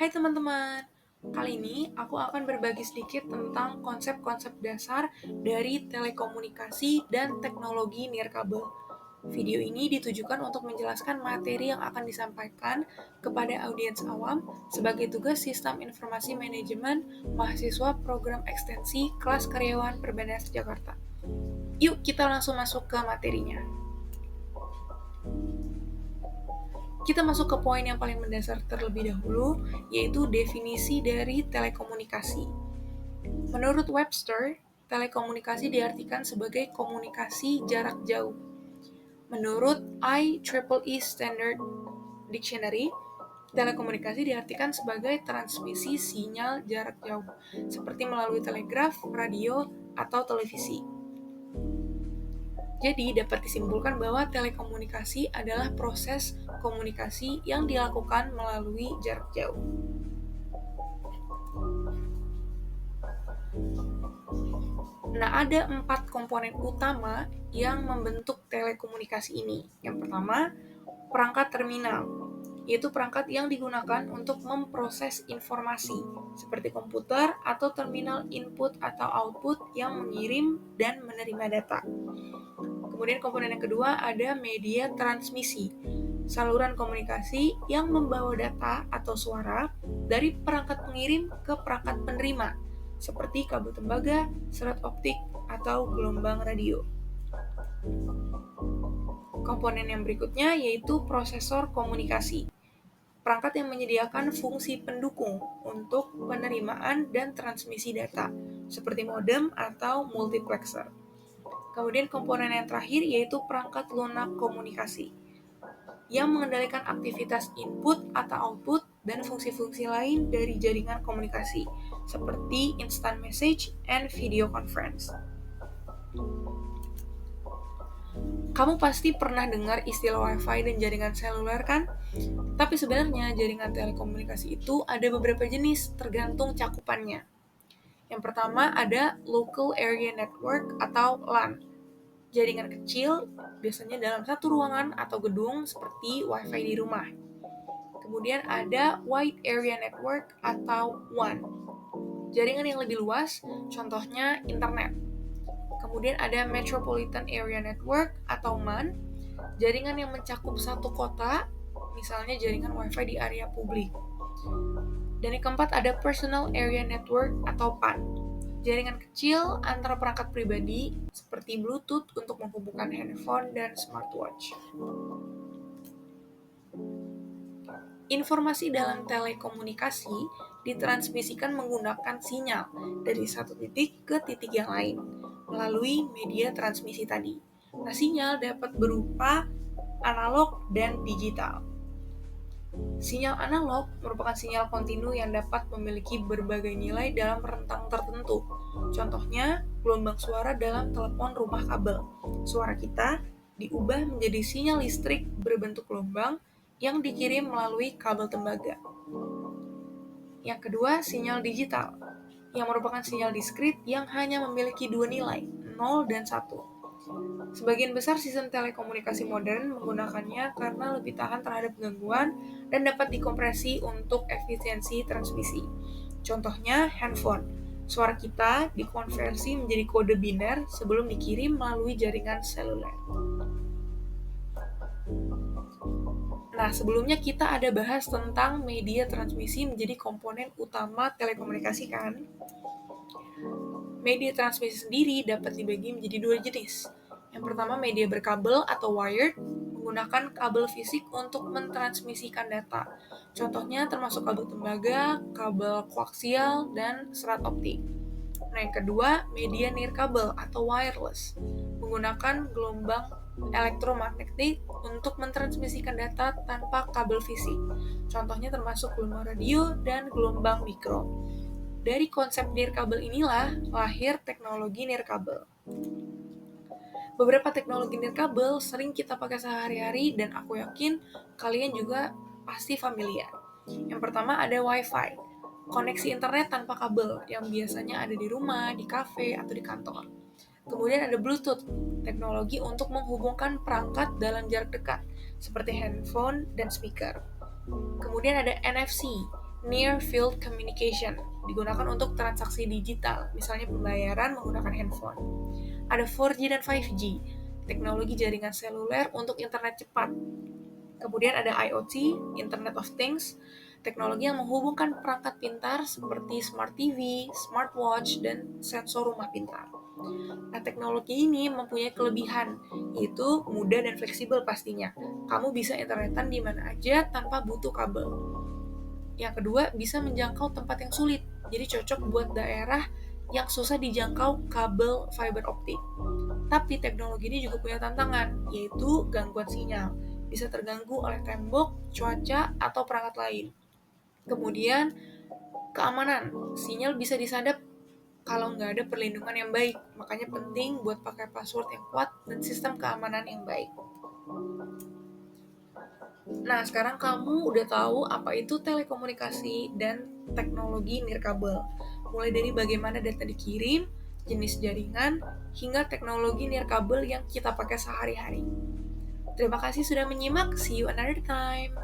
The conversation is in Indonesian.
Hai teman-teman, kali ini aku akan berbagi sedikit tentang konsep-konsep dasar dari telekomunikasi dan teknologi nirkabel. Video ini ditujukan untuk menjelaskan materi yang akan disampaikan kepada audiens awam sebagai tugas Sistem Informasi Manajemen mahasiswa program ekstensi kelas karyawan Perbanas Jakarta. Yuk kita langsung masuk ke materinya. Kita masuk ke poin yang paling mendasar terlebih dahulu, yaitu definisi dari telekomunikasi. Menurut Webster, telekomunikasi diartikan sebagai komunikasi jarak jauh. Menurut IEEE Standard Dictionary, telekomunikasi diartikan sebagai transmisi sinyal jarak jauh, seperti melalui telegraf, radio, atau televisi. Jadi, dapat disimpulkan bahwa telekomunikasi adalah proses komunikasi yang dilakukan melalui jarak jauh. Nah, ada 4 komponen utama yang membentuk telekomunikasi ini. Yang pertama, perangkat terminal, yaitu perangkat yang digunakan untuk memproses informasi, seperti komputer atau terminal input atau output yang mengirim dan menerima data. Kemudian komponen yang kedua ada media transmisi, saluran komunikasi yang membawa data atau suara dari perangkat pengirim ke perangkat penerima, seperti kabel tembaga, serat optik, atau gelombang radio. Komponen yang berikutnya yaitu prosesor komunikasi, perangkat yang menyediakan fungsi pendukung untuk penerimaan dan transmisi data, seperti modem atau multiplexer. Kemudian komponen yang terakhir yaitu perangkat lunak komunikasi, yang mengendalikan aktivitas input atau output dan fungsi-fungsi lain dari jaringan komunikasi, seperti instant message and video conference. Kamu pasti pernah dengar istilah Wi-Fi dan jaringan seluler kan? Tapi sebenarnya jaringan telekomunikasi itu ada beberapa jenis tergantung cakupannya. Yang pertama ada Local Area Network atau LAN. Jaringan kecil, biasanya dalam satu ruangan atau gedung seperti Wi-Fi di rumah. Kemudian ada Wide Area Network atau WAN. Jaringan yang lebih luas, contohnya internet. Kemudian ada Metropolitan Area Network atau MAN. Jaringan yang mencakup satu kota, misalnya jaringan Wi-Fi di area publik. Dan yang keempat ada Personal Area Network atau PAN. Jaringan kecil antara perangkat pribadi seperti Bluetooth untuk menghubungkan handphone dan smartwatch. Informasi dalam telekomunikasi ditransmisikan menggunakan sinyal dari satu titik ke titik yang lain melalui media transmisi tadi. Nah, sinyal dapat berupa analog dan digital. Sinyal analog merupakan sinyal kontinu yang dapat memiliki berbagai nilai dalam rentang tertentu. Contohnya, gelombang suara dalam telepon rumah kabel. Suara kita diubah menjadi sinyal listrik berbentuk gelombang yang dikirim melalui kabel tembaga. Yang kedua, sinyal digital, yang merupakan sinyal diskrit yang hanya memiliki dua nilai, 0 dan 1. Sebagian besar sistem telekomunikasi modern menggunakannya karena lebih tahan terhadap gangguan dan dapat dikompresi untuk efisiensi transmisi. Contohnya, handphone. Suara kita dikonversi menjadi kode biner sebelum dikirim melalui jaringan seluler. Nah, sebelumnya kita ada bahas tentang media transmisi menjadi komponen utama telekomunikasi kan? Media transmisi sendiri dapat dibagi menjadi dua jenis. Yang pertama, media berkabel atau wired, menggunakan kabel fisik untuk mentransmisikan data. Contohnya termasuk kabel tembaga, kabel koaksial, dan serat optik. Nah, yang kedua, media nirkabel atau wireless, menggunakan gelombang elektromagnetik untuk mentransmisikan data tanpa kabel fisik. Contohnya termasuk gelombang radio dan gelombang mikro. Dari konsep nirkabel inilah lahir teknologi nirkabel. Beberapa teknologi nirkabel sering kita pakai sehari-hari dan aku yakin kalian juga pasti familiar. Yang pertama ada Wi-Fi, koneksi internet tanpa kabel yang biasanya ada di rumah, di kafe, atau di kantor. Kemudian ada Bluetooth, teknologi untuk menghubungkan perangkat dalam jarak dekat, seperti handphone dan speaker. Kemudian ada NFC, Near Field Communication, digunakan untuk transaksi digital, misalnya pembayaran menggunakan handphone. Ada 4G dan 5G, teknologi jaringan seluler untuk internet cepat. Kemudian ada IoT, Internet of Things, teknologi yang menghubungkan perangkat pintar seperti smart TV, smartwatch, dan sensor rumah pintar. Nah, teknologi ini mempunyai kelebihan, yaitu mudah dan fleksibel pastinya. Kamu bisa internetan di mana aja tanpa butuh kabel. Yang kedua, bisa menjangkau tempat yang sulit. Jadi cocok buat daerah yang susah dijangkau kabel fiber optik. Tapi teknologi ini juga punya tantangan, yaitu gangguan sinyal. Bisa terganggu oleh tembok, cuaca, atau perangkat lain. Kemudian, keamanan. Sinyal bisa disadap kalau nggak ada perlindungan yang baik. Makanya penting buat pakai password yang kuat dan sistem keamanan yang baik. Nah, sekarang kamu udah tahu apa itu telekomunikasi dan teknologi nirkabel. Mulai dari bagaimana data dikirim, jenis jaringan, hingga teknologi nirkabel yang kita pakai sehari-hari. Terima kasih sudah menyimak. See you another time.